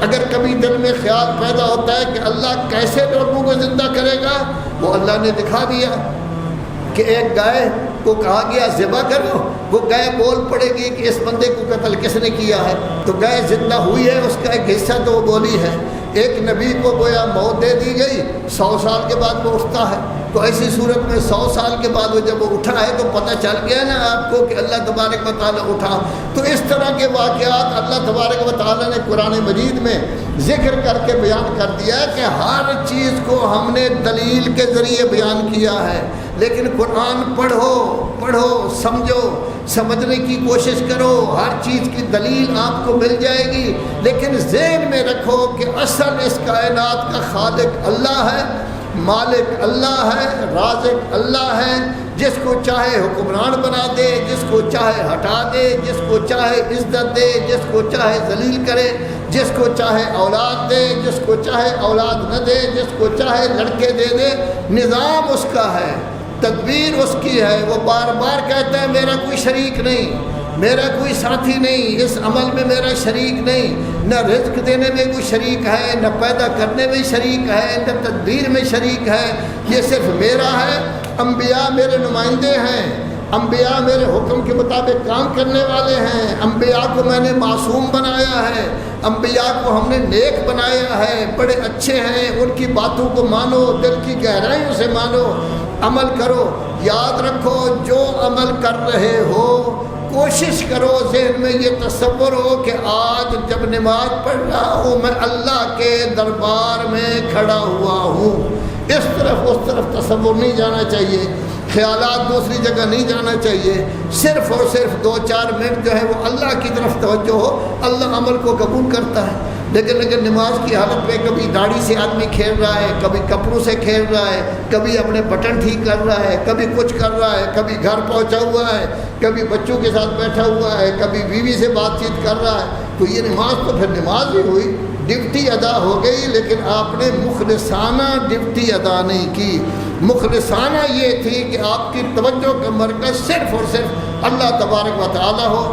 اگر کبھی دل میں خیال پیدا ہوتا ہے کہ اللہ کیسے لوگوں کو زندہ کرے گا، وہ اللہ نے دکھا دیا کہ ایک گائے کو کہا گیا ذبح کرو، وہ گائے بول پڑے گی کہ اس بندے کو قتل کس نے کیا ہے، تو گائے زندہ ہوئی ہے، اس کا ایک حصہ تو وہ بولی ہے۔ ایک نبی کو گویا موت دے دی گئی، 100 سال کے بعد وہ اٹھتا ہے، تو ایسی صورت میں 100 سال کے بعد وہ جب وہ اٹھا ہے تو پتہ چل گیا نا آپ کو کہ اللہ تبارک و تعالیٰ اٹھا۔ تو اس طرح کے واقعات اللہ تبارک و تعالیٰ نے قرآن مجید میں ذکر کر کے بیان کر دیا ہے کہ ہر چیز کو ہم نے دلیل کے ذریعے بیان کیا ہے۔ لیکن قرآن پڑھو سمجھو، سمجھنے کی کوشش کرو، ہر چیز کی دلیل آپ کو مل جائے گی، لیکن ذہن میں رکھو کہ اصل اس کائنات کا خالق اللہ ہے، مالک اللہ ہے، رازق اللہ ہے، جس کو چاہے حکمران بنا دے، جس کو چاہے ہٹا دے، جس کو چاہے عزت دے، جس کو چاہے ذلیل کرے، جس کو چاہے اولاد دے، جس کو چاہے اولاد نہ دے، جس کو چاہے لڑکے دے دے، نظام اس کا ہے، تدبیر اس کی ہے۔ وہ بار بار کہتا ہے میرا کوئی شریک نہیں، میرا کوئی ساتھی نہیں، اس عمل میں میرا شریک نہیں، نہ رزق دینے میں کوئی شریک ہے، نہ پیدا کرنے میں شریک ہے، نہ تدبیر میں شریک ہے، یہ صرف میرا ہے۔ انبیاء میرے نمائندے ہیں، انبیاء میرے حکم کے مطابق کام کرنے والے ہیں، انبیاء کو میں نے معصوم بنایا ہے، انبیاء کو ہم نے نیک بنایا ہے، بڑے اچھے ہیں، ان کی باتوں کو مانو، دل کی گہرائیوں سے مانو، عمل کرو۔ یاد رکھو جو عمل کر رہے ہو کوشش کرو ذہن میں یہ تصور ہو کہ آج جب نماز پڑھ رہا ہوں میں اللہ کے دربار میں کھڑا ہوا ہوں۔ اس طرف اس طرف تصور نہیں جانا چاہیے، خیالات دوسری جگہ نہیں جانا چاہیے، صرف اور صرف 2-4 منٹ جو ہے وہ اللہ کی طرف توجہ ہو، اللہ عمل کو قبول کرتا ہے۔ لیکن نماز کی حالت میں کبھی داڑھی سے آدمی کھیل رہا ہے، کبھی کپڑوں سے کھیل رہا ہے، کبھی اپنے بٹن ٹھیک کر رہا ہے، کبھی کچھ کر رہا ہے، کبھی گھر پہنچا ہوا ہے، کبھی بچوں کے ساتھ بیٹھا ہوا ہے، کبھی بیوی سے بات چیت کر رہا ہے، تو یہ نماز تو پھر نماز ہی ہوئی، ڈیوٹی ادا ہو گئی، لیکن آپ نے مخلصانہ ڈیوٹی ادا نہیں کی۔ مخلصانہ یہ تھی کہ آپ کی توجہ کا مرکز صرف اور صرف اللہ تبارک و تعالی ہو۔